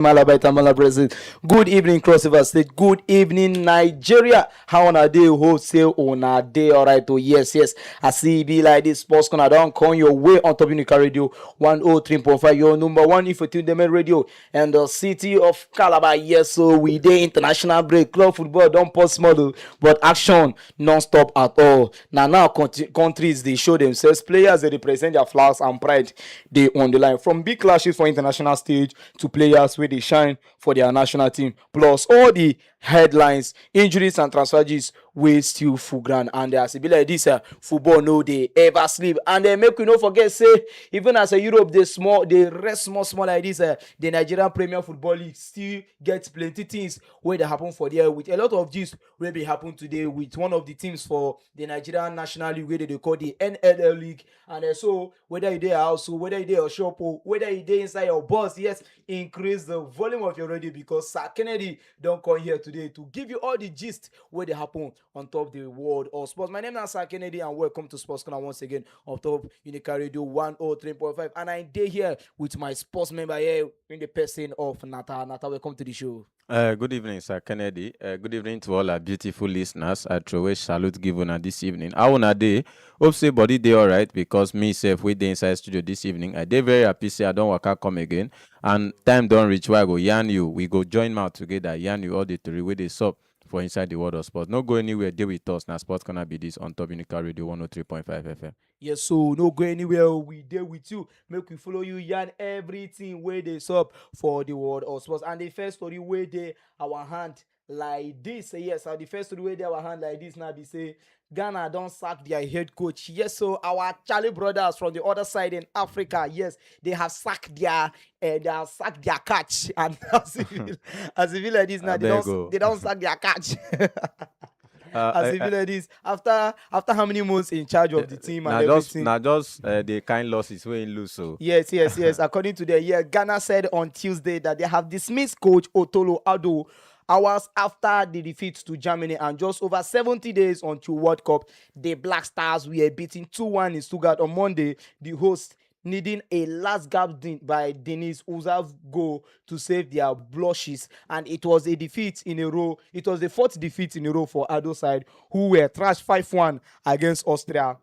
Malabai Tamala Brazil. Good evening, Crossover State. Good evening, Nigeria. How on a day, wholesale on a day? All right, oh, yes. I see it be like this. Sports Corner don't come your way on top Unical Radio 103.5. Your number one if you tune the main radio and the city of Calabar. Yes, so we day international break. Club football don't post model, but action non-stop at all. Now, countries they show themselves. Players they represent their flags and pride. They on the line from big clashes for international stage to players where they shine for their national team. Plus all the headlines, injuries and transfers wey still full ground. And as e be like this, football no dey ever sleep. And make we no forget say even as a Europe dey rest small like this, the Nigerian Premier Football League still get plenty things wey dey happen for there, with a lot of gist wey be happen today with one of the teams for the Nigerian National League wey dey call the NLL League. And so whether you dey house, whether you dey your shop, whether you dey inside your bus, yes, increase the volume of your radio because Sir Kennedy don come here today to give you all the gist wey dey happen on top the world of sports. My name is Sir Kennedy and welcome to Sports Corner once again on top Unical Radio 103.5. And I dey here with my sports member here in the person of Nata. Nata, welcome to the show. Good evening, Sir Kennedy. Good evening to all our beautiful listeners. I throw a salute given this evening. How on a day? Hope say body day all right because me self we dey inside studio this evening. I dey very happy say I don't work out come again. And time don't reach where I go yarn you. We go join mouth together, yarn you all the three way they sup for inside the world of sports. No go anywhere, deal with us. Now sports gonna be this on top Unical Radio 103.5 FM. Yes, so no go anywhere. We there with you. Make we follow you, yarn everything where they sup for the world of sports. And the first story where they our hand like this. Yes, the first story where they our hand like this now be say Ghana don't sack their head coach. Yes, so our Charlie brothers from the other side in Africa, yes, they have sacked their catch. And as if like this now, they don't sack their catch. As if like this, after how many months in charge of the team and everything. The kind losses we lose. So yes. According to Ghana said on Tuesday that they have dismissed coach Otolo Ado hours after the defeat to Germany, and just over 70 days until World Cup, the Black Stars were beaten 2-1 in Stuttgart on Monday. The hosts needing a last gap by Denis Uzav goal to save their blushes, and it was a defeat in a row. It was the fourth defeat in a row for Ado side, who were thrashed 5-1 against Austria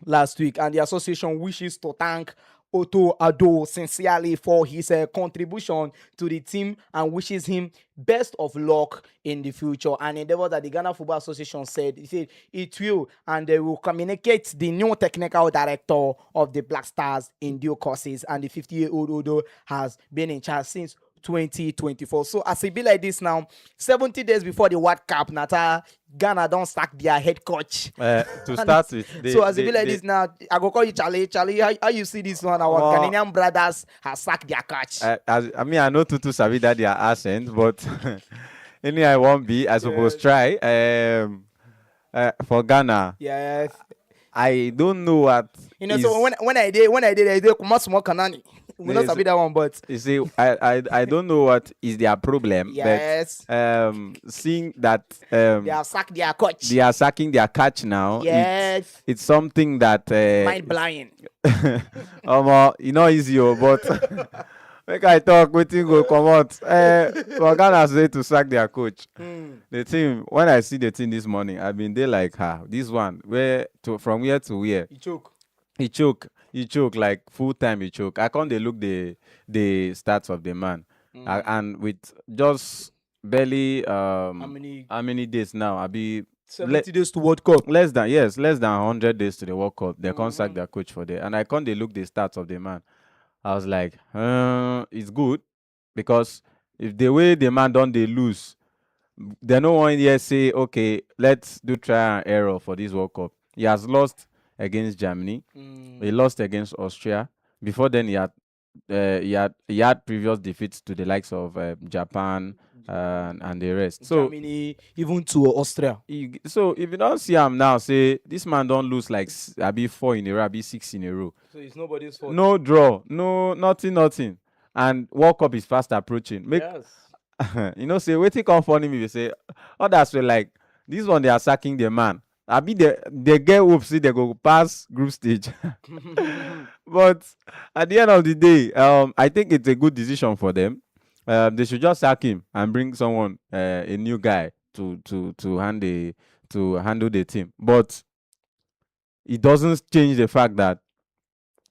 last week. And the association wishes to thank Otto Ado sincerely for his contribution to the team and wishes him best of luck in the future. And endeavor that the Ghana Football Association said it will, and they will communicate the new technical director of the Black Stars in due courses. And the 50-year-old Odo has been in charge since 2024. So as it be like this now, 70 days before the World Cup, Nata, Ghana don't sack their head coach. To start with, so as it be like this now, I go call you Charlie. Charlie, how you see this one? Our Ghanaian brothers have sacked their coach. I know Tutu sabi that their accent, but anyway, I won't be. I suppose try. For Ghana, yes. I don't know what. So when I did, I did much more Kanani. We not sabi that one, but you see, I don't know what is their problem. Yes. But seeing that they have sacked their coach. They are sacking their catch now. Yes. It's something that mind blowing. Easy, but make I talk. Waiting go come out. For Ghana say to sack their coach. The team. When I see the team this morning, I've been there like this one from where to where. He choke like full time. He choke. I can't look the stats of the man, and with just barely how many days now? I be 70 days to World Cup. Less than 100 days to the World Cup. They can't sack their coach for that, and I can't look the stats of the man. I was like, it's good because if the way the man don't they lose, they no one here say okay, let's do trial and error for this World Cup. He has lost against Germany. He lost against Austria. Before then, he had previous defeats to the likes of Japan and the rest. So Germany, even to Austria. So if you don't see him now, say this man don't lose like I be 4 in a row, I be 6 in a row. So it's nobody's fault. No draw, no nothing. And World Cup is fast approaching. Yes. Say waiting come funny me. They say others were like this one they are sacking the man. I be they get hope see they go pass group stage. But at the end of the day, I think it's a good decision for them. they should just sack him and bring someone, a new guy to handle the team. But it doesn't change the fact that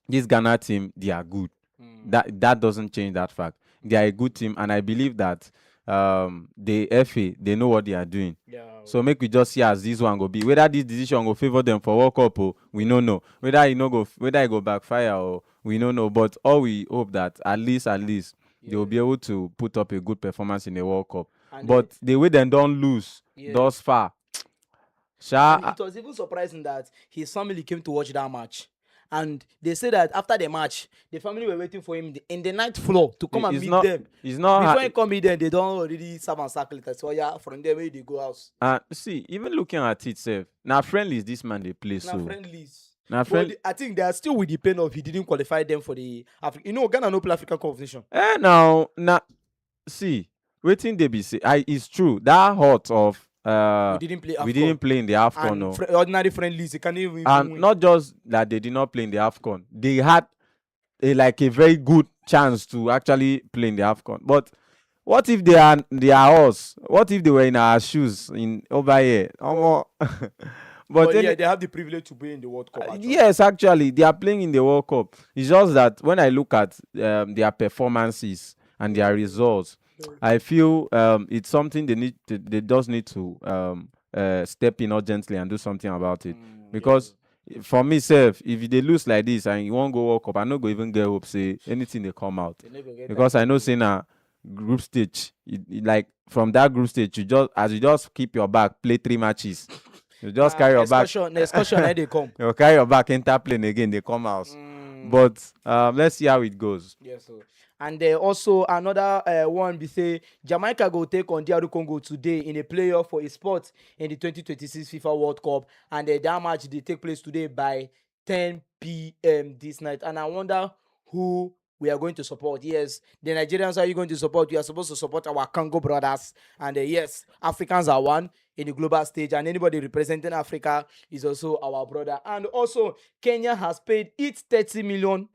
this Ghana team, they are good. That doesn't change that fact. They are a good team, and I believe that the FA, they know what they are doing. Yeah. So make we just see as this one go be. Whether this decision go favor them for World Cup, we don't know. Whether it go backfire, or we don't know. But all we hope that at least they will be able to put up a good performance in the World Cup. And but the way they don't lose thus far, and it was even surprising that his family came to watch that match. And they say that after the match, the family were waiting for him in the ninth floor to come and meet them. It's not before he come meet them, they don't already serve and circle it. So yeah, from there where they go house. See, even looking at it, self, now friendlies this man they play so. Friendlies. But I think they are still with the pain of he didn't qualify them for the Ghana no play African competition. Now see, waiting they be say. It's true that hurt of we didn't play in the AFCON. No. Ordinary friendlies, they can't even and win. Not just that they did not play in the AFCON, they had a very good chance to actually play in the AFCON. But what if they are us? What if they were in our shoes in over here? But yeah, they have the privilege to be in the World Cup. Yes, actually, they are playing in the World Cup. It's just that when I look at their performances and their results, I feel it's something they just need to step in urgently and do something about it. Because for myself, if they lose like this and you won't go World Cup, I no go even get hope say anything they come out. Because I know say now group stage, like from that group stage, you just keep your back, play 3 matches. You just carry your back. Next question, they come. You carry your back, enter plane again, they come out. But let's see how it goes. Yes, sir. And also another one, we say Jamaica go take on DR Congo today in a playoff for a spot in the 2026 FIFA World Cup. And that match they take place today by 10 p.m. this night. And I wonder who we are going to support. Yes, the Nigerians are you going to support? We are supposed to support our Congo brothers. And yes, Africans are one in the global stage. And anybody representing Africa is also our brother. And also, Kenya has paid its $30 million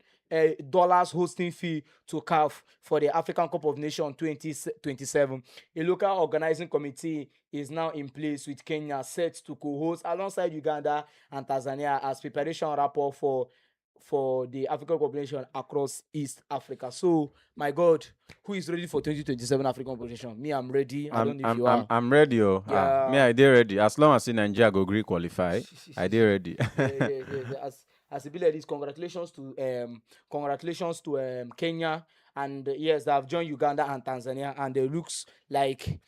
dollars hosting fee to CAF for the African Cup of Nations 2027. A local organizing committee is now in place with Kenya set to co-host alongside Uganda and Tanzania as preparation rapport for the African Cup of Nations across East Africa. So, my God, who is ready for 2027 African Cup of Nations? Me, I'm ready. I don't know if you are. I'm ready. Me, I did ready. As long as Nigeria go agree qualify, I did ready. Yeah. As a like this, congratulations to Kenya, and yes, they have joined Uganda and Tanzania, and it looks like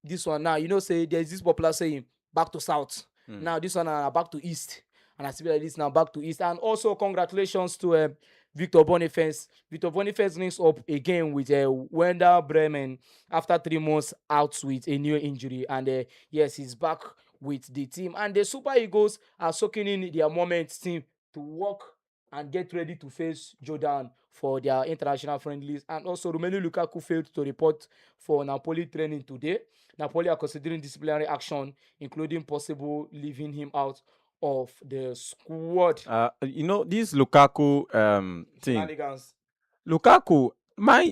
this one now. Say there's this popular saying, back to south. Now this one back to east, and I see like this now back to east. And also congratulations to Victor Boniface. Victor Boniface links up again with Werder Bremen after 3 months out with a new injury, and yes, he's back with the team. And the Super Eagles are soaking in their moment team to work and get ready to face Jordan for their international friendlies. And also, Romelu Lukaku failed to report for Napoli training today. Napoli are considering disciplinary action, including possible leaving him out of the squad. This Lukaku thing. Lukaku,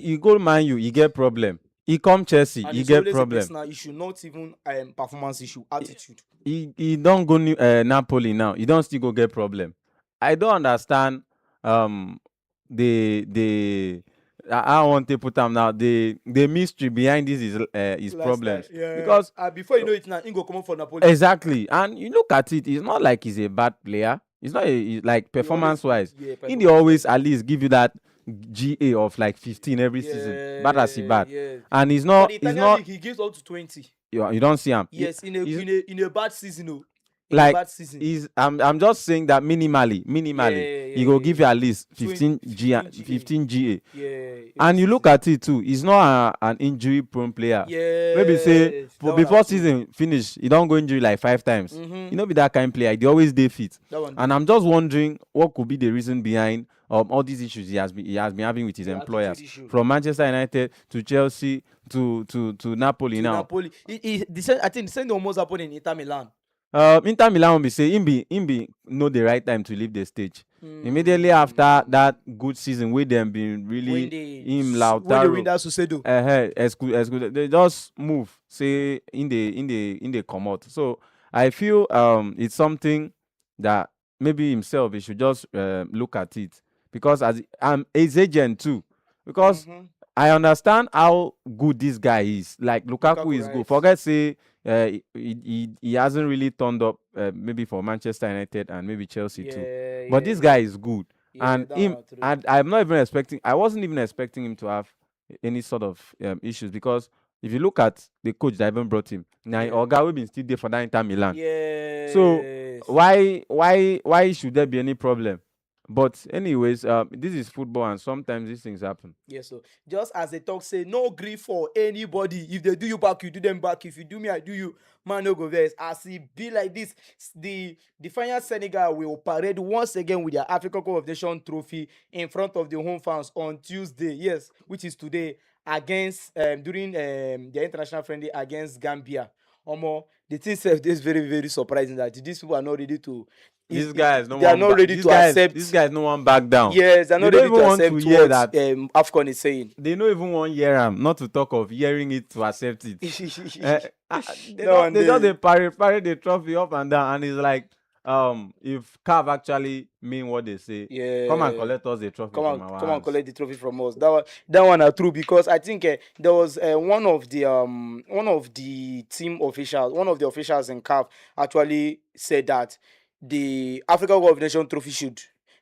he go Man U, he get problem. He come Chelsea, and he get problem. Personal issue, not even performance issue, attitude. He don't go Napoli now. He don't still go get problem. I don't understand I want to put them now. The mystery behind this is problems. Yeah. Because before you know it now, he go come for Napoli. Exactly. And you look at it, it's not like he's a bad player. It's not like performance wise. He always at least give you that GA of like 15 every season. Bad as he bad. Yeah. And he's not. League, he gives up to 20. You don't see him. Yes, in a bad season. I'm just saying that minimally he go give you at least 15 GA. Yeah, and you look at it too, he's not an injury prone player. Yeah, maybe say before season finish, he don't go injury like 5 times. You know, be that kind of player. They always dey fit. And I'm just wondering what could be the reason behind all these issues he has been having with his employers, from Manchester United to Chelsea to Napoli now. I think the same almost happened in Inter Milan. Inter Milan will be say him be know the right time to leave the stage. Immediately after Mm. that good season wey dem been When really they him when they win Lautaro that Sucedo. exclude they just move say in the comot. So I feel it's something that maybe himself he should just look at it, because as his agent too, because Mm-hmm. I understand how good this guy is. Like Lukaku Lukaku, is good. right? Forget say he hasn't really turned up maybe for Manchester United and maybe Chelsea too. Yeah, But yeah, this guy yeah, is good. yeah. And That him one true. and I'm not even expecting I wasn't even expecting him to have any sort of issues, because if you look at the coach that even brought him, now Yeah. Oga will be still there for that Inter Milan. So Yes. why should there be any problem? But anyways, this is football and sometimes these things happen. Yes, so just as they talk, say no grief for anybody. If they do you back, you do them back. If you do me, I do you. Man, no go vex. As it be like this, the final Senegal will parade once again with their Africa Cup of Nations trophy in front of the home fans on Tuesday. Yes, which is today against during the international friendly against Gambia. Omo, the thing self is very very surprising that these people are not ready to. These guys no They are one not ready these to guys these accept. guys no one back down. Yes, they're They not don't ready even to want to accept hear what that. AFCON is saying. They don't even want hear am, not to talk of hearing it to accept it. They No don't one they just day. dey parade the trophy up and down, and it's like if CAF actually mean what they say, come and Yeah. collect us the trophy from our Come on, hands. collect the trophy from us. That one are true because I think there was one of the team officials, one of the officials in CAF actually said that the Africa Cup of Nations trophy should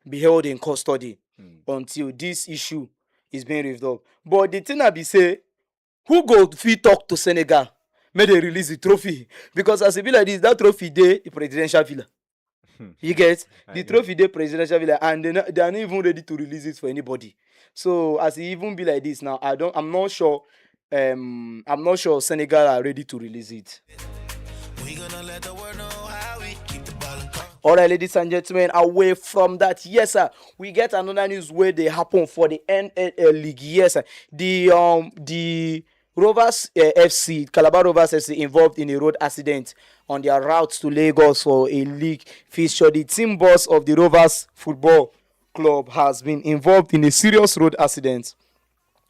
be held in custody Hmm. until this issue is being resolved. But the thing I be say, who go fit talk to Senegal make they release the trophy because as e be like this, that trophy dey the presidential villa. You get I the get. trophy dey presidential villa and they are not even ready to release it for anybody. So as e even be like this now, I'm not sure Senegal are ready to release it. We gonna let the world know how we keep the ball in control. All right, ladies and gentlemen, away from that, yes, sir, we get another news where they happen for the NLL League. Yes, sir, the Rovers FC, Calabar Rovers FC, involved in a road accident on their route to Lagos for a league fixture. The team boss of the Rovers Football Club has been involved in a serious road accident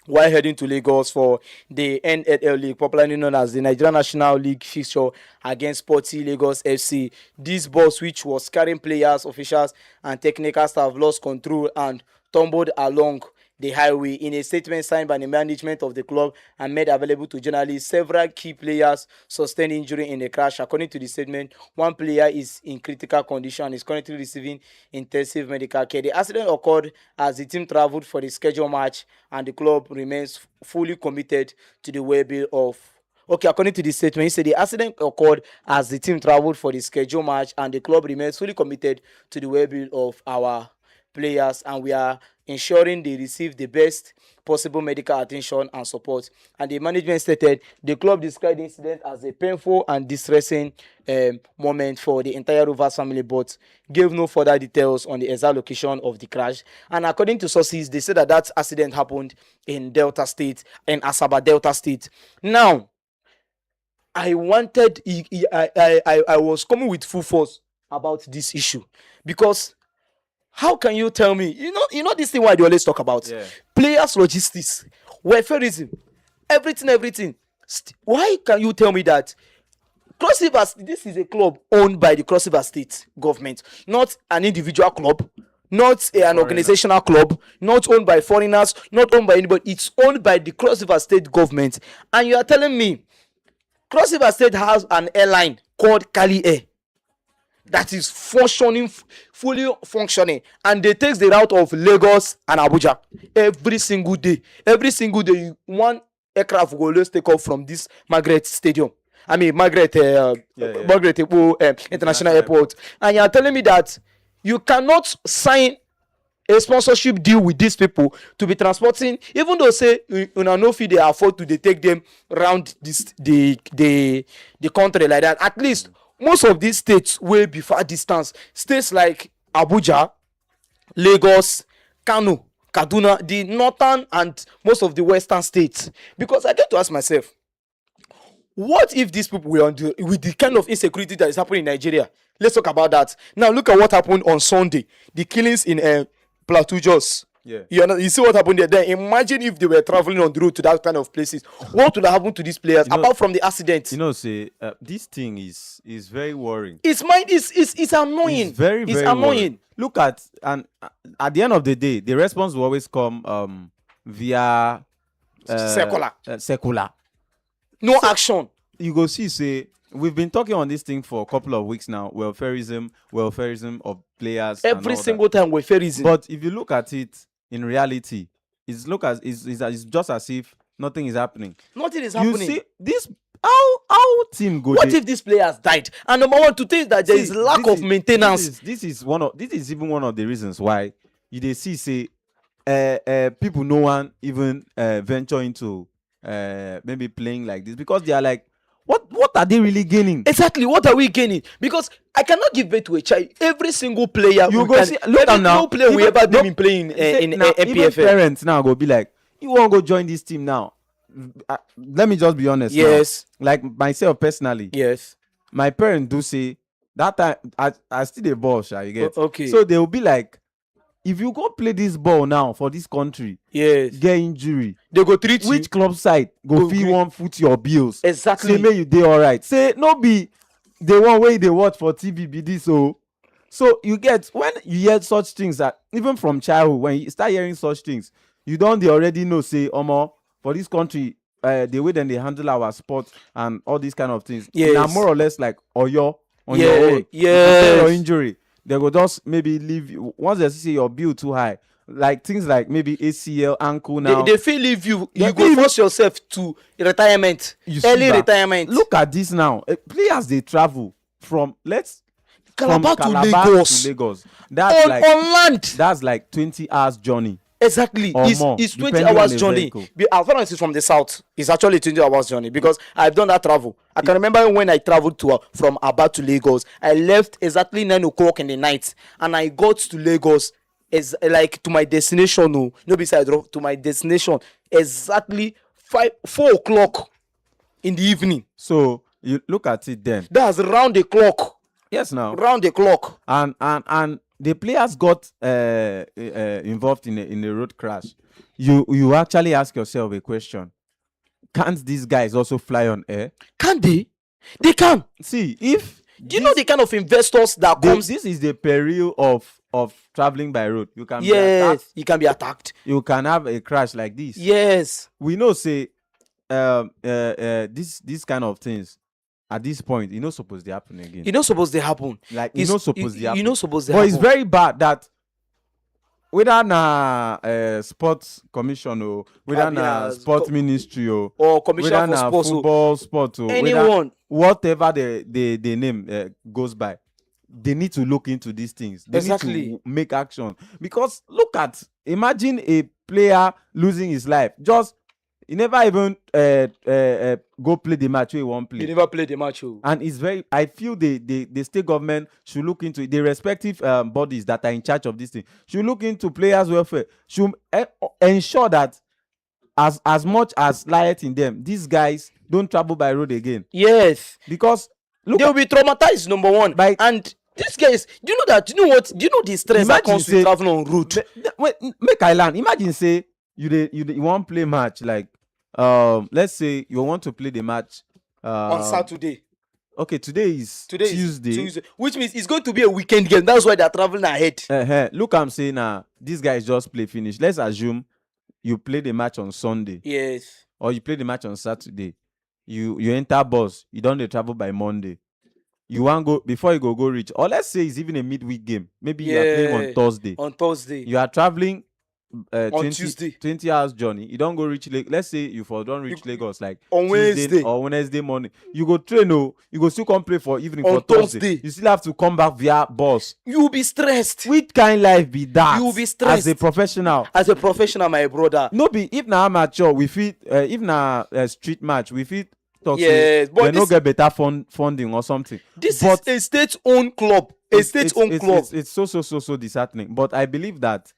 while heading to Lagos for the NLL League, popularly known as the Nigerian National League fixture against Sporty Lagos FC. This bus, which was carrying players, officials, and technical staff, lost control and tumbled along the highway. In a statement signed by the management of the club and made available to journalists, several key players sustained injury in the crash. According to the statement, one player is in critical condition and is currently receiving intensive medical care. The accident occurred as the team traveled for the scheduled match, and the club remains fully committed to the well-being of. Okay, according to the statement, he said the accident occurred as the team traveled for the scheduled match, and the club remains fully committed to the well-being of our players, and we are ensuring they receive the best possible medical attention and support. And the management stated the club described the incident as a painful and distressing moment for the entire Rovers family, but gave no further details on the exact location of the crash. And according to sources, they said that that accident happened in Delta State, in Asaba Delta State. Now, I wanted, I was coming with full force about this issue because how can you tell me? This thing why they always talk about Yeah. players' logistics, welfareism, everything. Why can you tell me that Cross Rivers, this is a club owned by the Cross River State government, not an individual club, not an Foreigner. organizational club, not owned by foreigners, not owned by anybody. It's owned by the Cross River State government. And you are telling me Cross River State has an airline called Cali Air that is functioning, fully functioning, and they take the route of Lagos and Abuja every single day. Every single day, one aircraft will always take off from this Margaret Stadium. I mean Yeah. Margaret International Airport. And you are telling me that you cannot sign a sponsorship deal with these people to be transporting, even though say una no fit dey afford to dey take them round this the country like that. At least most of these states wey be far distance, states like Abuja, Lagos, Kano, Kaduna, the northern and most of the western states. Because I get to ask myself, What if these people were with the kind of insecurity that is happening in Nigeria? Let's talk about that. Now look at what happened on Sunday. The killings in Plateau Jos. Yeah. You see what happened there. Then imagine if they were traveling on the road to that kind of places. What would have happened to these players apart from the accident? Say this thing is very worrying. It's annoying. It's very annoying. Worrying. Look at the end of the day, the response will always come via secular. No action. You go see, say we've been talking on this thing for a couple of weeks now. Welfareism of players. Every single time welfareism. But if you look at it in reality, it's just as if nothing is happening. Nothing is happening. You see this. How team go? What if these players died? And number one, to think that there is lack of maintenance. This is even one of the reasons why they see say people no one even venture into maybe playing like this, because they are like, what are they really gaining? Exactly, what are we gaining? Because I cannot give birth to a child. Every single player you go see, look at now. No player we ever been playing in MPFL. Even parents now go be like, you want to go join this team now? Let me just be honest. Yes. Now. Like myself personally. Yes. My parents do say that time I still a ball, you get. Okay. So they will be like, if you go play this ball now for this country, yes, get injury, they go treat which club side go fee one foot your bills? Exactly. Say may you dey alright. Say no be the one way they watch for TV be this. So you get, when you hear such things, that even from childhood, when you start hearing such things, you don't already know, say, Omo, for this country, the way then they handle our sport and all these kind of things. Yes. Now more or less like Oyo on your own. Yes. Your injury, they go just maybe leave you. Once they see your bill too high, like things like maybe ACL, ankle now. They feel leave you. You go force yourself to retirement. Early retirement. Look at this now. Players, they travel from Calabar to Lagos. That's on land. That's like 20 hours journey. Exactly. It's 20 hours journey. As far as it's from the south, it's actually 20 hours journey, because I've done that travel. I can remember when I traveled from Aba to Lagos. I left exactly 9 o'clock in the night, and I got to Lagos to my destination. No, beside to my destination exactly 4 o'clock in the evening. So you look at it then. That's round the clock. Yes, now. Round the clock. And the players got involved in a road crash. You actually ask yourself a question: can't these guys also fly on air? Can they? They can. See, if do you know the kind of investors that comes? This is the peril of traveling by road. You can be attacked. You can be attacked. You can have a crash like this. Yes. We know, say, this kind of things. At this point, you're not supposed to happen again. You're not supposed to happen. Like, you're not supposed to happen. You're not supposed to happen. But it's very bad that whether na sports commission or whether na sports ministry or commission for sports, football sport or anyone, whatever the name goes by, they need to look into these things. They need to make action. Because imagine a player losing his life. Just he never even go play the match where he won't play. He never played the match. And it's very, I feel the state government should look into it. The respective bodies that are in charge of this thing should look into players' welfare. Should ensure that as much as light in them, these guys don't travel by road again. Yes. Because they'll be traumatized, number one. And these guys, do you know the stress that comes with traveling on route? Wait, make I learn. Imagine, say, you want play match, like let's say you want to play the match on Saturday. Okay, today is Tuesday, which means it's going to be a weekend game. That's why they're traveling ahead. Look, I'm saying now, these guys just play finish. Let's assume you play the match on Sunday. Yes. Or you play the match on Saturday. You enter bus. You don't travel by Monday. You want go before you go reach. Or let's say it's even a midweek game. Maybe you are playing on Thursday. On Thursday. You are traveling. On Tuesday, 20 hours journey. You don't go reach Lagos. Let's say you don't reach Lagos like on Wednesday or Wednesday morning. You go train. You go still come play for evening on for Thursday. You still have to come back via bus. You will be stressed. Which kind of life be that? You will be stressed as a professional. As a professional, my brother. No be if na amateur we fit. If na street match we fit. Yes, but they no get better funding or something. This is a state-owned club. It's so disheartening. But I believe that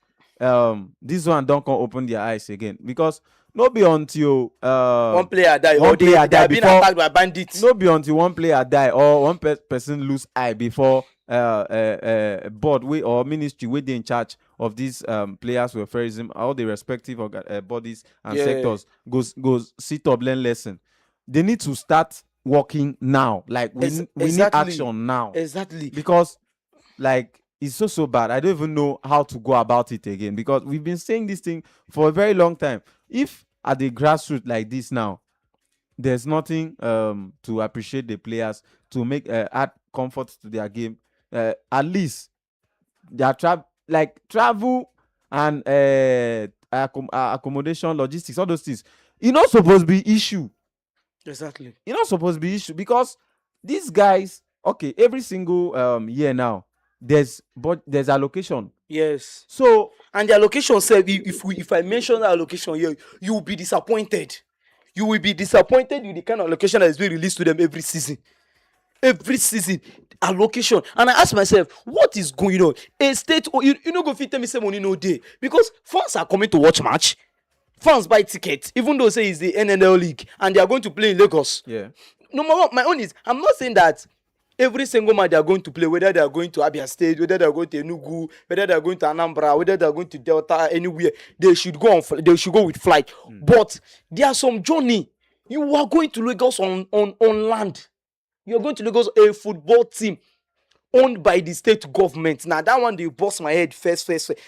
this one don't come open their eyes again, because no be until One player die or one player they die are being before. attacked by bandits. No be until one player die or one person lose eye before board wey or ministry wey dey in charge of these players welfareism, all the respective bodies and Yeah, sectors goes sit up learn lesson. They need to start working now. Like we need exactly, action now, exactly. because like it's so bad. I don't even know how to go about it again, because we've been saying this thing for a very long time. If at the grassroots like this now, there's nothing to appreciate the players, to make add comfort to their game, at least their travel and accommodation, logistics, all those things, e no suppose be issue. Exactly. E no suppose be issue, because these guys, okay, every single year now, there's allocation. Yes. So And the allocation said, if I mention that allocation here, you will be disappointed. You will be disappointed with the kind of allocation that is being released to them every season. Every season, allocation. And I ask myself, what is going on? A state, you know, go fit tell me say money no day, because fans are coming to watch match. Fans buy tickets, even though say it's the NNL league and they are going to play in Lagos. yeah, Number one, my own is, I'm not saying that every single match they are going to play, whether they are going to Abia State, whether they are going to Enugu, whether they are going to Anambra, whether they are going to Delta, anywhere, they should go they should go with flight. But there are some journey. You are going to Lagos on land. You are going to Lagos, a football team owned by the state government. Now that one they bust my head first.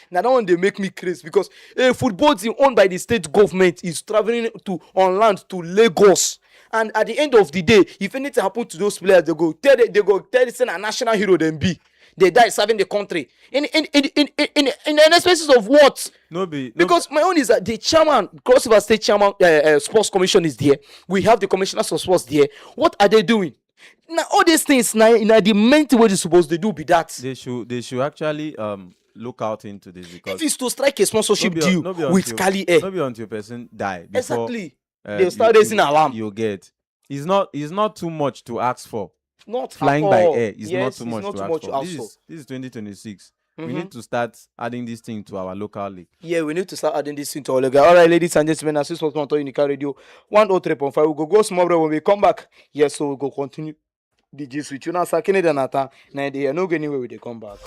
Now that one they make me crazy, because a football team owned by the state government is traveling to on land to Lagos. And at the end of the day, if anything happen to those players, they go tell this a national hero then be. They die serving the country in the expenses of what? Because my own is that the chairman, Cross River State Chairman, Sports Commission is there. We have the commissioners of sports there. What are they doing? Now all these things now the main thing what they supposed to do be that. They should actually look out into this, If because it's to strike a sponsorship deal with Cali Air, no be until a person die before exactly, they'll start raising alarm. you get. It's not too much to ask for. Not at Flying by all. air is not Yes, too it's much not to too ask much for. to ask This for. is 2026. We need to start adding this thing to our local league. Yeah, we need to start adding this into our league. All right, ladies and gentlemen, as this was on Unical Radio 103.5. We go small break when we come back. Yes, so we go continue the gist with you now. Sakine Danata, now they are not going anywhere when they come back.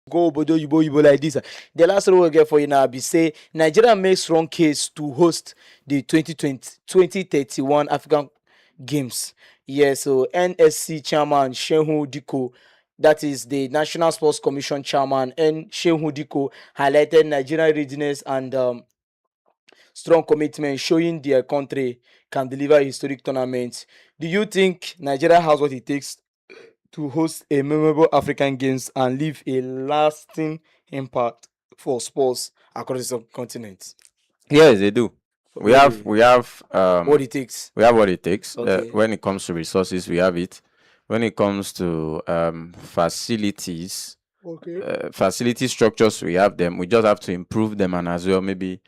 go obodo yibo like this. The last one we get for you now be say Nigeria makes strong case to host the 2031 African Games. Yeah, so NSC chairman Shehu Diko, that is the National Sports Commission chairman, and Shehu Diko highlighted Nigerian readiness and strong commitment, showing their country can deliver historic tournaments. Do you think Nigeria has what it takes to host a memorable African Games and leave a lasting impact for sports across the continent? Yes, they do. We have Really? we have What it takes? we have what it takes. Okay. When it comes to resources, we have it. When it comes to facilities, Okay. facility structures, we have them. We just have to improve them, and as well maybe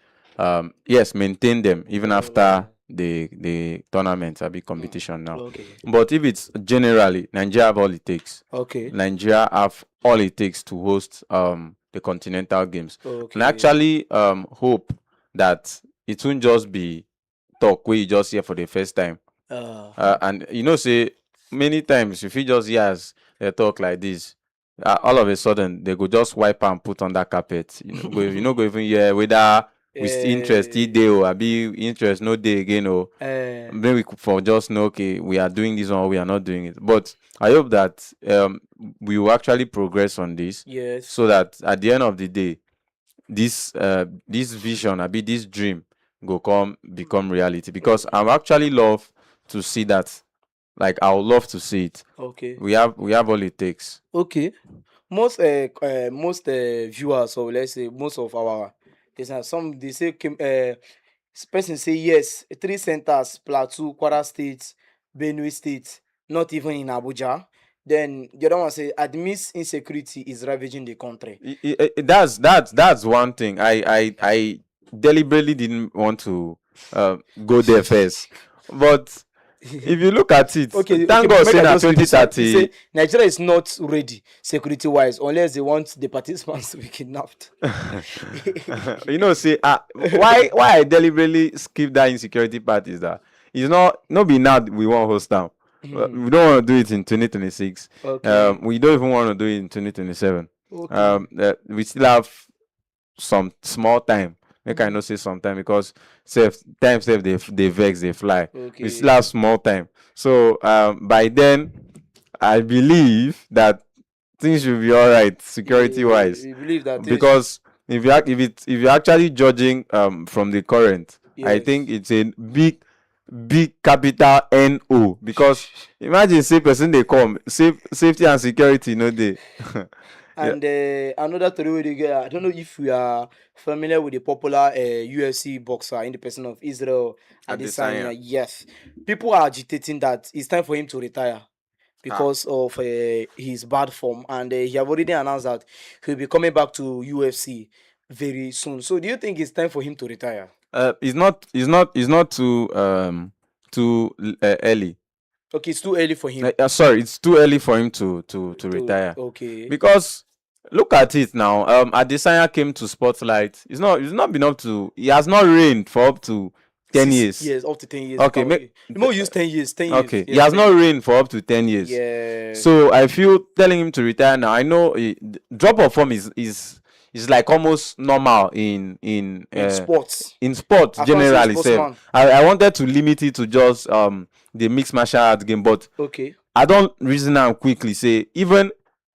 yes, maintain them even after the tournament, a big competition now. Okay. But if it's generally, Nigeria have all it takes. Okay. Nigeria have all it takes to host the continental games. Okay. And I actually hope that it won't just be talk where you just hear for the first time. And you know, say many times if you just hear as they talk like this, all of a sudden they go just wipe and put on that carpet. You know, go even hear whether with interest day or be interest no day again or then we could for just know okay we are doing this or we are not doing it. But I hope that we will actually progress on this. Yes. So that at the end of the day, this vision, this dream go become reality. Because I actually love to see that. Like I would love to see it. Okay. We have all it takes. Okay. Most viewers, or let's say most of our listeners, some they say person say yes, 3 centers: Plateau, Kwara State, Benue State, not even in Abuja. Then the other one say admits insecurity is ravaging the country. That's one thing. I deliberately didn't want to go there first, but if you look at it, Okay, thank God make say I na just read this one. He 2030. say Nigeria is not ready security wise unless they want the participants to be kidnapped. You know, say why I deliberately skip that insecurity part is that it's not be now we want host now. We don't want to do it in 2026. Okay. We don't even want to do it in 2027. Okay. We still have some small time. Make I not say sometime because time they vex, they fly. Okay. We still have small time. So by then I believe that things should be all right security wise. We believe that Because if you're actually judging from the current, I Yes. think it's a big capital NO. Because imagine say person they come safety and security no dey. And another story wey dey get, I don't know if you are familiar with the popular UFC boxer in the person of Israel Adesanya. Adesanya. Yes, people are agitating that it's time for him to retire because of his bad form, and he have already announced that he'll be coming back to UFC very soon. So, do you think it's time for him to retire? It's not too early. Okay, it's too early for him Sorry, it's too early for him to retire. Okay. Because look at it now. Adesanya came to spotlight. It's not been up to. He has not reigned for up to 10 years. Yes, up to 10 years. Okay, you more use 10 years. 10 years. Okay, Yes, he has 10 not reigned for up to 10 years. Yeah. So I feel telling him to retire now. I know drop of form is like almost normal in sports. In sports I can't say generally. sportsman. I wanted to limit it to just the mixed martial arts game, but Okay. I don't reason now quickly say even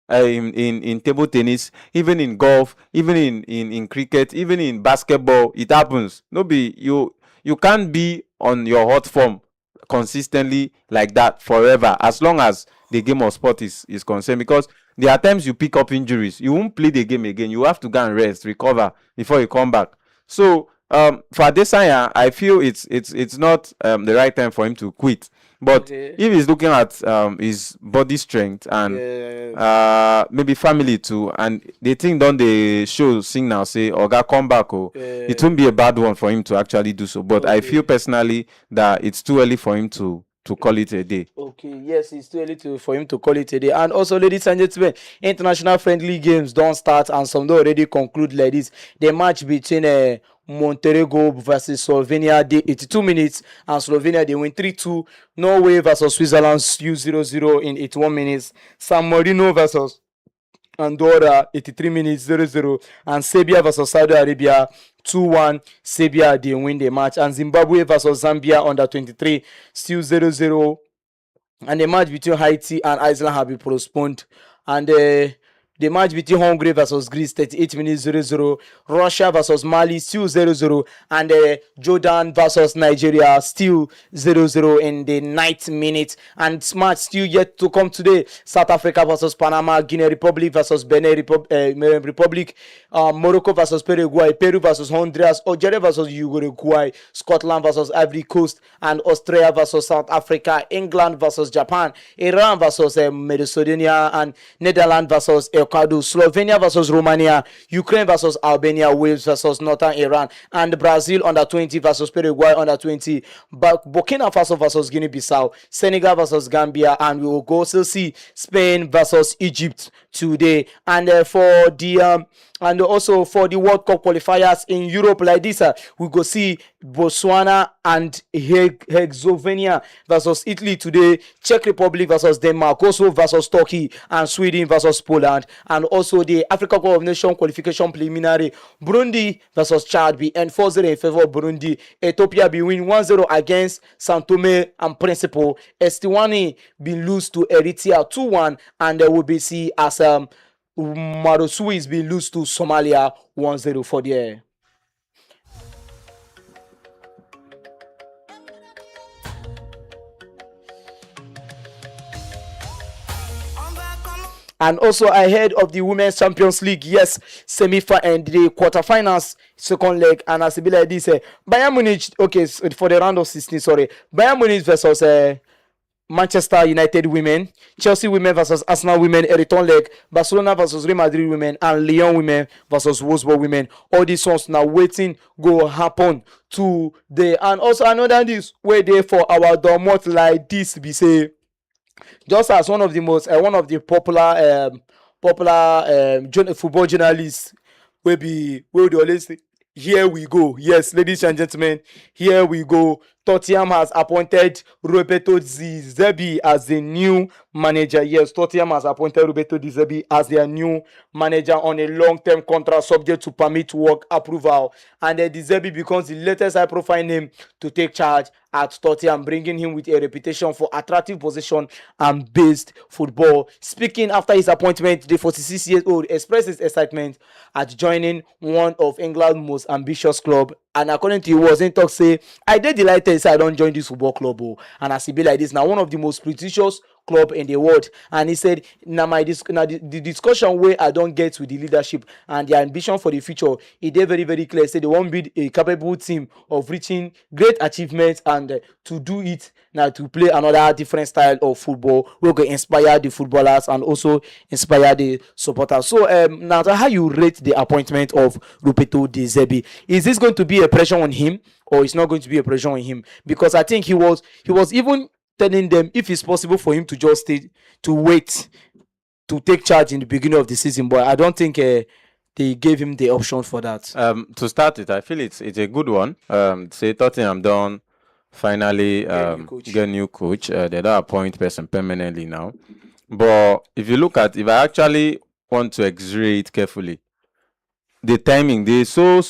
in table tennis, even in golf, even in cricket, even in basketball, it happens. No be you can't be on your hot form consistently like that forever as long as the game of sport is concerned, because there are times you pick up injuries, you won't play the game again, you have to go and rest, recover before you come back. So for Adesanya, I feel it's not the right time for him to quit. But Okay. if he's looking at his body strength and maybe family too, and they think don't they show signal say Oga come back, it won't be a bad one for him to actually do so. But I feel personally that it's too early for him to call it a day. Okay, yes, it's too early for him to call it a day. And also, ladies and gentlemen, international friendly games don't start and some don't already conclude like this. The match between Montenegro versus Slovenia, the 82 minutes, and Slovenia they win 3-2. Norway versus Switzerland, U0-0 in 81 minutes. San Marino versus Andorra 83 minutes 0-0, and Serbia versus Saudi Arabia 2-1. Serbia they win the match, and Zimbabwe versus Zambia under 23 still 0-0, and the match between Haiti and Iceland have been postponed. And the match between Hungary versus Greece 38 minutes 0-0. Russia versus Mali still 0-0, and Jordan versus Nigeria still 0-0 in the 9th minute. And match still yet to come today. South Africa versus Panama, Guinea Republic versus Benin Republic, Morocco versus Paraguay, Peru versus Honduras, Algeria versus Uruguay, Scotland versus Ivory Coast, and Australia versus South Africa, England versus Japan, Iran versus Macedonia, and Netherlands versus Ecuador, Slovenia versus Romania, Ukraine versus Albania, Wales versus Northern Iran, and Brazil under 20 versus Paraguay under 20, Burkina Faso versus Guinea-Bissau, Senegal versus Gambia, and we will go also see Spain versus Egypt today. And for the and also for the World Cup qualifiers in Europe like this, we go see Botswana and Herzegovina versus Italy today, Czech Republic versus Denmark, Kosovo versus Turkey, and Sweden versus Poland. And also the Africa Cup of Nations qualification preliminary, Burundi versus Chad be end 4-0 in favor of Burundi. Ethiopia be win 1-0 against Sao Tome and Principe. Eswatini be lose to Eritrea 2-1, and there will be see as Marosui is being lose to Somalia 1-0 for the. And also ahead of the Women's Champions League, yes, semi-final and the quarterfinals, second leg, and as it be like this, Bayern Munich, okay, for the round of 16, sorry, Bayern Munich versus Manchester United women, Chelsea women versus Arsenal women, a return leg, Barcelona versus Real Madrid women, and Lyon women versus Wolfsburg women. All these ones now waiting go happen today. And also another this way there for our domot like this be say, just as one of the popular football journalists will they always say, here we go. Yes, ladies and gentlemen, here we go. Tottenham has appointed Roberto Di Zerbi as the new manager. Yes, Tottenham has appointed Roberto Di Zerbi as their new manager on a long-term contract subject to permit work approval. And Di Zerbi becomes the latest high-profile name to take charge at Tottenham, bringing him with a reputation for attractive possession and based football. Speaking after his appointment, the 46-year-old expressed his excitement at joining one of England's most ambitious clubs. And according to was in talk say, I did delighted say I don't join this football club. And as he be like this, now one of the most prestigious club in the world. And he said, now the discussion where I don't get with the leadership and the ambition for the future, it did very, very clear. Say they won't be a capable team of reaching great achievements, and to do it now to play another different style of football will inspire the footballers and also inspire the supporters. So now how you rate the appointment of Roberto Di Zerbi? Is this going to be a pressure on him, or it's not going to be a pressure on him? Because I think he was even telling them if it's possible for him to just stay to wait to take charge in the beginning of the season, but I don't think they gave him the option for that. To start it, I feel it's a good one. Say Tottenham done finally get new coach. They don't appoint person permanently now. But if you look at, if I actually want to x-ray it carefully, the timing they so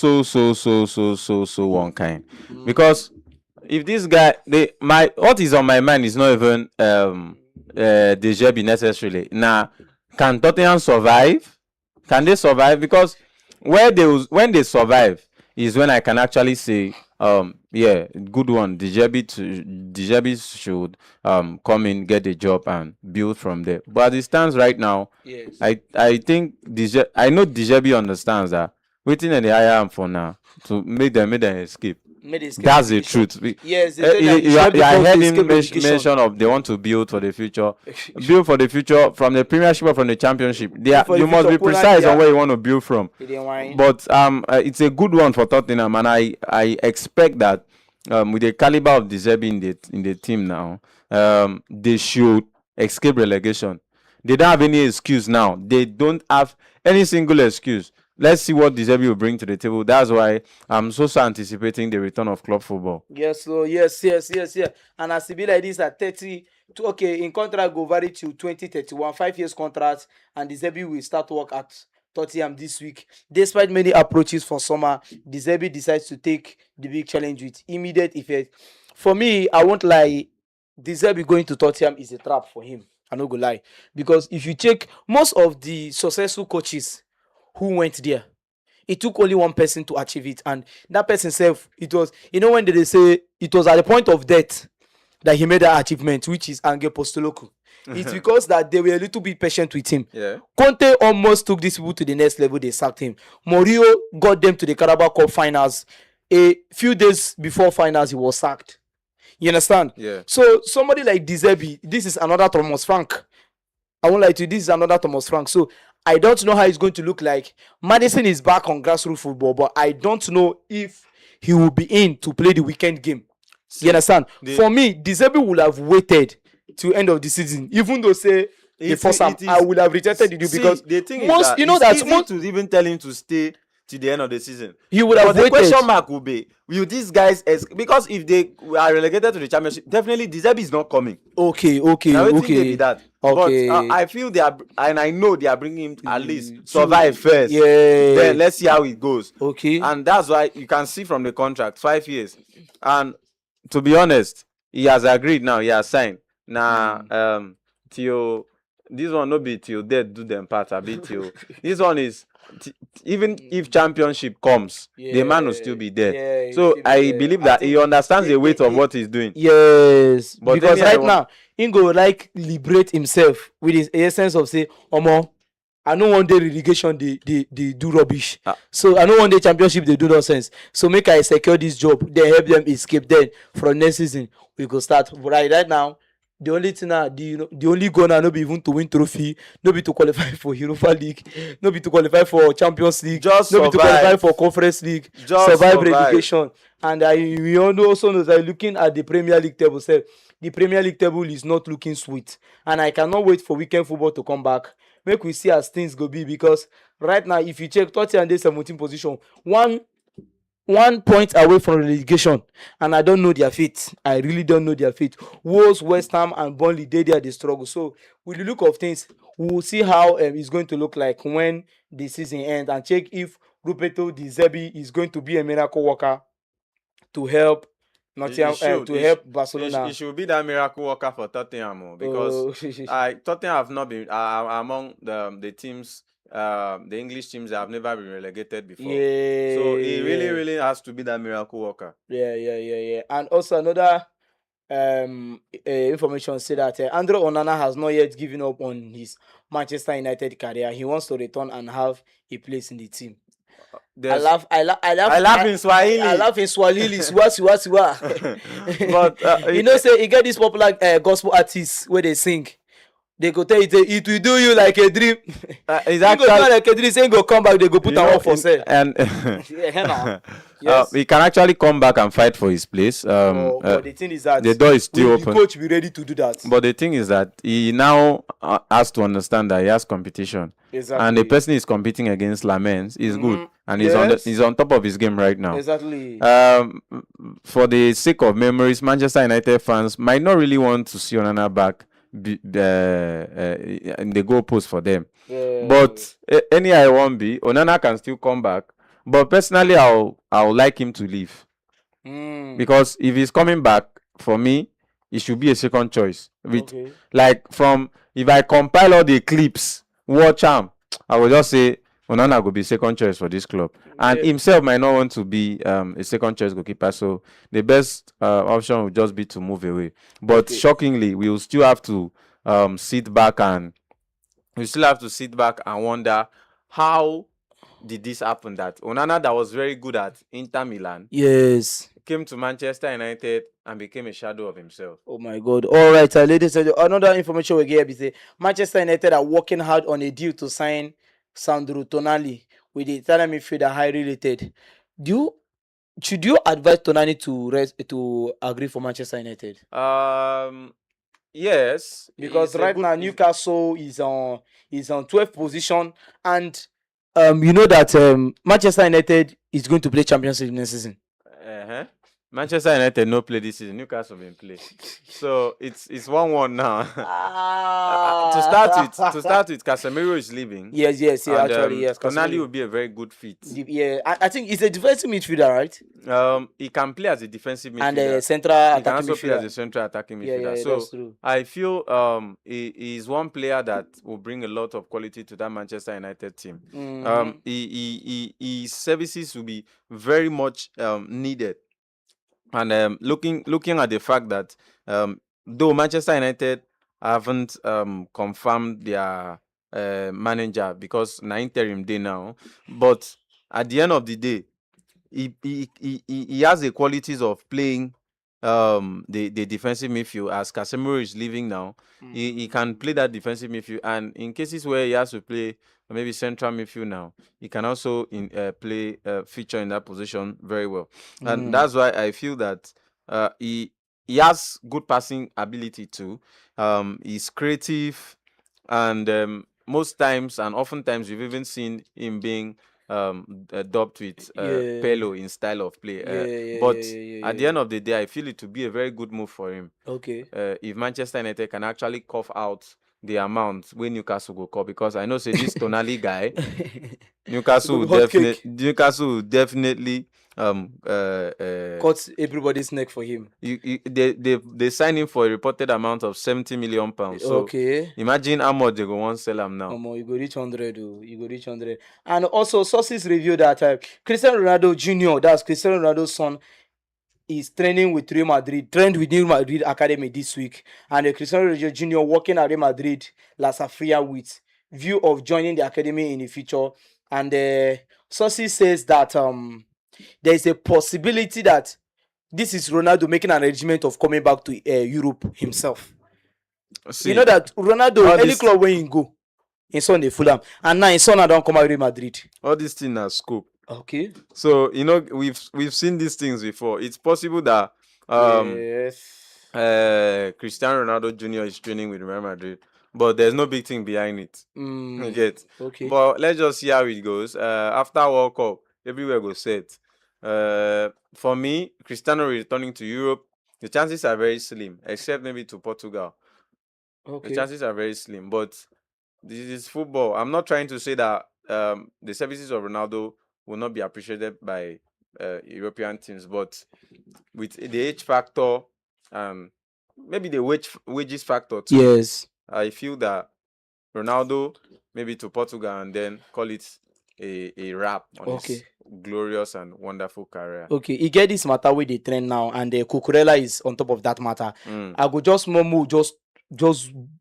one kind. Because if this guy, what is on my mind is not even De Zerbi necessarily. Now, can Tottenham survive? Can they survive? Because when they survive is when I can actually say, yeah, good one. De Zerbi should come in, get a job, and build from there. But as it stands right now, yes, I think I know De Zerbi understands that waiting in the hire him for now to make them escape. That's the truth. Yes, I heard him mention of they want to build for the future, build for the future from the Premiership or from the Championship. You must be precise on where you want to build from. But it's a good one for Tottenham, and I expect that with the caliber of De Zerbi in the team now, they should escape relegation. They don't have any excuse now. They don't have any single excuse. Let's see what De Zerbi will bring to the table. That's why I'm so anticipating the return of club football. Yes, so yes. And as it be like this at 30 Okay, in contract go vary till 2031, 5 years contract, and De Zerbi will start work at Tottenham this week. Despite many approaches for summer, De Zerbi decides to take the big challenge with immediate effect. For me, I won't lie, De Zerbi going to Tottenham is a trap for him. I no go lie, because if you check most of the successful coaches who went there, it took only one person to achieve it, and that person self, it was, when they say it was at the point of death that he made that achievement, which is Angel Postoloku. It's because that they were a little bit patient with him. Yeah. Conte almost took these people to the next level. They sacked him. Mourinho got them to the Carabao Cup finals. A few days before finals, he was sacked. You understand? Yeah. So somebody like De Zerbi, this is another Thomas Frank. I won't lie to you, this is another Thomas Frank. So I don't know how it's going to look like. Madison is back on grassroots football, but I don't know if he will be in to play the weekend game. You understand? For me, De Zerbi would have waited till end of the season, even though say the first time I would have rejected the deal, because the thing most, is that you know, it's that easy most, to even tell him to stay to the end of the season. he would have But the waited. question mark will be, will these guys because if they are relegated to the championship, definitely De Zerbi is not coming. Okay. Now wetin dey be that? Okay. But I feel they are, and I know they are bringing him to at least survive first. Yeah. Then let's see how it goes. Okay. And that's why you can see from the contract 5 years. And to be honest, he has agreed now. He has signed. Now till this one no be till death do them part. A bit till this one is even if championship comes, the man will still be there. Yeah, So I believe that he understands the weight of what he's doing. Yes, But because then right now he go like liberate himself with his essence of say, Omo, I no want the relegation they do rubbish. So I no want the championship they do nonsense. So make I secure this job, then help them escape. Then from next season we go start. Right now, the only thing now, the only goal now no be even to win trophy, no be to qualify for Europa League, no be to qualify for Champions League, Just no be to survive. qualify for Conference League, Just survive survive. relegation. And we also know that looking at the Premier League table, sef, the Premier League table is not looking sweet, and I cannot wait for weekend football to come back. Make we see as things go be, because right now, if you check, Tottenham dey 17th position, one point away from relegation, and I don't know their fate. I really don't know their fate. Wolves, West Ham, and Burnley, they struggle. So with the look of things, we will see how it's going to look like when the season ends, and check if Roberto De Zerbi is going to be a miracle worker to help Nottingham, to help Barcelona. He should be that miracle worker for Tottenham, because Tottenham have not been among the teams, the English teams that have never been relegated before. Yeah. So he really has to be that miracle worker. Yeah. And also another information say that Andre Onana has not yet given up on his Manchester United career. He wants to return and have a place in the team. I laugh in Swahili. I laugh in Swahili. Siwa. But you know, say you get this popular gospel artists where they sing. They go tell you, it will do you like a dream. It's actually like a dream. Saying go come back, they go put on for sale. And yes. He can actually come back and fight for his place. But the thing is that the door is still open. The coach be ready to do that. But the thing is that he now has to understand that he has competition. Exactly. And the person he's competing against, Lamens, is good, and he's on top of his game right now. Exactly. For the sake of memories, Manchester United fans might not really want to see Onana back in the goalpost for them. But anyhow it won't be, Onana can still come back. But personally, I'll like him to leave, because if he's coming back, for me, it should be a second choice. If I compile all the clips, watch him, I will just say Onana will be second choice for this club, and himself might not want to be a second choice goalkeeper. So the best option would just be to move away. But shockingly, we will still have to sit back and wonder how did this happen, that Onana, that was very good at Inter Milan, came to Manchester United and became a shadow of himself. Oh my God. All right, ladies and gentlemen, another information we get is Manchester United are working hard on a deal to sign Sandro Tonali with the Italian midfielder highly rated. Should you advise Tonali to agree for Manchester United? Yes, because right now Newcastle is on 12th position, and you know that Manchester United is going to play Champions League next season. Manchester United no play this season. Newcastle been play. So it's 1-1 now. Ah. To start with, Casemiro is leaving. Yes, yeah, And actually, yes. Tonali Casemiro. will be a very good fit. Yeah, I think he's a defensive midfielder, right? He can play as a defensive And a midfielder. central He can attacking also play as midfielder. a central attacking Yeah, midfielder. yeah, So that's true. I feel he's one player that will bring a lot of quality to that Manchester United team. Mhm. His services will be very much needed. And looking at the fact that though Manchester United haven't confirmed their manager because na interim day now, but at the end of the day, he has the qualities of playing the defensive midfield. As Casemiro is leaving now, he can play that defensive midfield, and in cases where he has to play maybe central midfield now, he can also play feature in that position very well. And that's why I feel that he has good passing ability too. He's creative, and most times and oftentimes we've even seen him being dubbed with Yeah, Pelo in style of play. But at the end of the day, I feel it to be a very good move for him. Okay. If Manchester United can actually cough out the amount when Newcastle go call, because I know say this Tonali guy, Go be hot cake. Newcastle will definitely Cut everybody's neck for him. they sign him for a reported amount of 70 million pounds. So Okay. imagine how much they go want sell him now. You go reach 100. You go reach 100. And also, sources reveal that Cristiano Ronaldo Jr., that's Cristiano Ronaldo's son, is training with Real Madrid, trained with Real Madrid Academy this week. And Cristiano Ronaldo Jr. working at Real Madrid La Safria with view of joining the academy in the future. And sources says that there is a possibility that this is Ronaldo making an arrangement of coming back to Europe himself. See, you know that Ronaldo, all any this- club where he go, his son dey Fulham, and now his son now don come out Real Madrid. all these things are scope. Okay. So we've seen these things before. It's possible that Yes. Cristiano Ronaldo Jr. is training with Real Madrid, but there's no big thing behind it. You get? Okay. But let's just see how it goes. After World Cup, everywhere goes set. For me, Cristiano returning to Europe, the chances are very slim, except maybe to Portugal. Okay. The chances are very slim, but this is football. I'm not trying to say that the services of Ronaldo will not be appreciated by European teams, but with the age factor and maybe the wages factor too, Yes. I feel that Ronaldo maybe to Portugal and then call it a wrap on his glorious and wonderful career. Okay, he get this matter with the trend now, and the Cucurella is on top of that matter. I go just move, just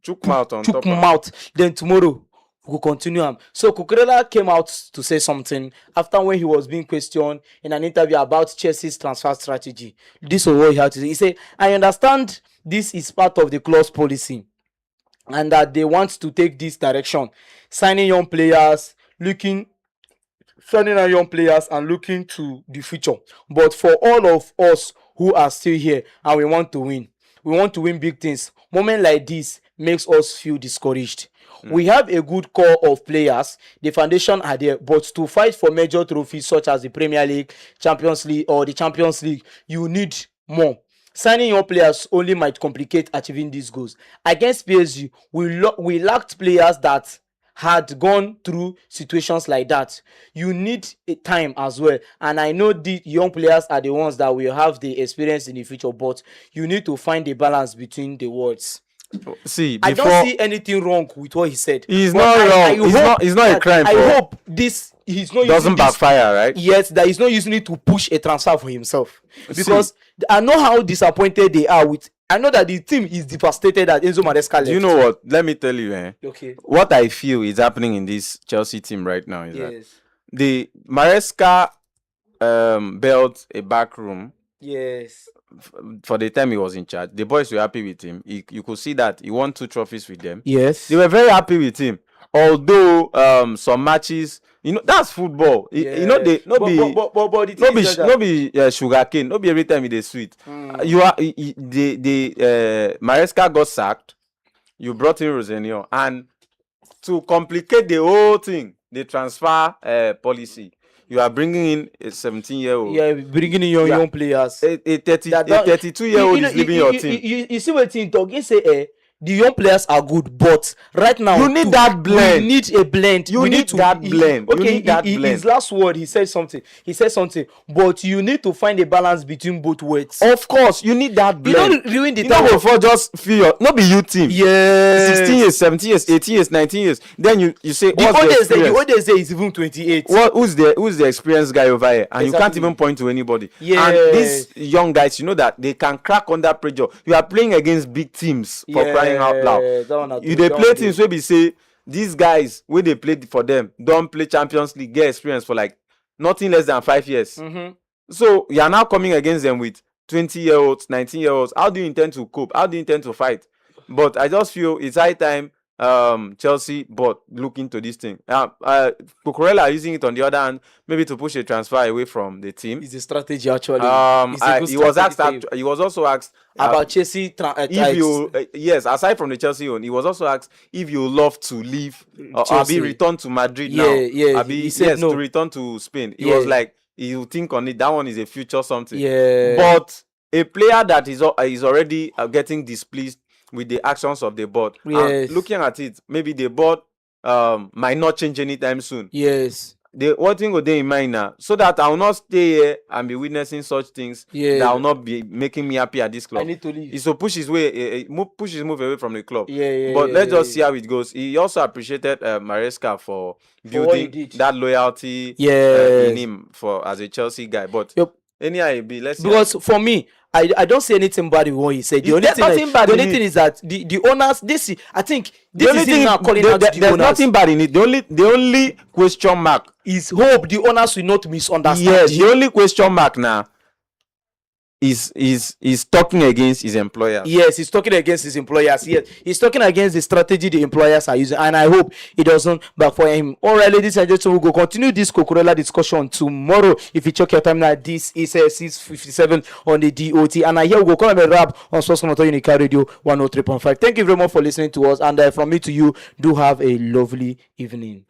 chook mouth on chook top. Mouth. Then tomorrow we will continue him. So Cucurella came out to say something after when he was being questioned in an interview about Chelsea's transfer strategy. This was what he had to say. He said, "I understand this is part of the club's policy, and that they want to take this direction, signing young players, signing our young players and looking to the future. But for all of us who are still here and we want to win big things, moment like this makes us feel discouraged. We have a good core of players, the foundation are there, but to fight for major trophies such as the Premier League, Champions League, or the Champions League, you need more. Signing your players only might complicate achieving these goals. Against PSG, we lacked players that had gone through situations like that. You need a time as well, and I know the young players are the ones that will have the experience in the future, but you need to find a balance between the words." See, I don't see anything wrong with what he said. He's But not wrong. It's not a crime. I hope this he's not doesn't using this, backfire, right? Yes, that he's not using it to push a transfer for himself. Because I know how disappointed they are with. I know that the team is devastated that Enzo Maresca left. Do you know what? Let me tell you, Okay. what I feel is happening in this Chelsea team right now is that Yes. the Maresca built a back room Yes. for the time he was in charge. The boys were happy with him. You could see that he won 2 trophies with them. Yes. They were very happy with him. Although some matches, that's football. Yeah. You know, they no But be the thing is that sugar cane. No be every time it is sweet. You are the Maresca got sacked. You brought in Rosenio, and to complicate the whole thing, the transfer policy, you are bringing in a 17-year-old. Yeah, bringing in your young players. A 32-year-old is leaving your team. You see what he talk? He say, the young players are good, but right now you need that blend. We need a blend. You need that blend. Okay, you need that blend. His last word, he said something. But you need to find a balance between both words. Of course, you need that blend. You don't ruin the time. You don't go for just feel your, not be you team. Yeah. 16 years, 17 years, 18 years, 19 years. Then you say, the oldest is even 28. Who's the experienced guy over here? And you can't even point to anybody. Yeah. And these young guys, you know that they can crack under pressure. You are playing against big teams for crying out loud. They play teams where we say these guys where they played for them don't play Champions League, get experience for like nothing less than 5 years. So you are now coming against them with 20-year-olds, 19-year-olds. How do you intend to cope? How do you intend to fight? But I just feel it's high time Chelsea but look into this thing. Cucurella are using it on the other hand, maybe to push a transfer away from the team. It's a strategy actually. He was also asked about Chelsea. Yes, aside from the Chelsea one, he was also asked if you love to leave or be returned to Madrid now. He said no. To return to Spain. He was like, you think on it, that one is a future something. Yeah. But a player that is already getting displeased with the actions of the board. Yes. Looking at it, maybe the board might not change anytime soon. Yes. One thing will they in mind now, so that I will not stay here and be witnessing such things that will not be making me happy at this club. I need to leave. He's to push his move away from the club. But let's just see how it goes. He also appreciated Maresca for building that loyalty in him as a Chelsea guy. But anyhow, let's see. Because for me, I don't say anything bad with what he said. The only thing is that the owners, I think this is him now calling out the owners. There's nothing bad in it. The only question mark is hope the owners will not misunderstand. Yes, the only question mark now is talking against his employers. Yes, he's talking against his employers. Yes, he's talking against the strategy the employers are using, and I hope it doesn't backfire him. All right, ladies and gentlemen, we'll go continue this Cucurella discussion tomorrow. If you check your time now, this is 6:57 on the DOT, and I hear we'll go call a wrap on Sports Motor Unical Radio 103.5. Thank you very much for listening to us, and from me to you, do have a lovely evening.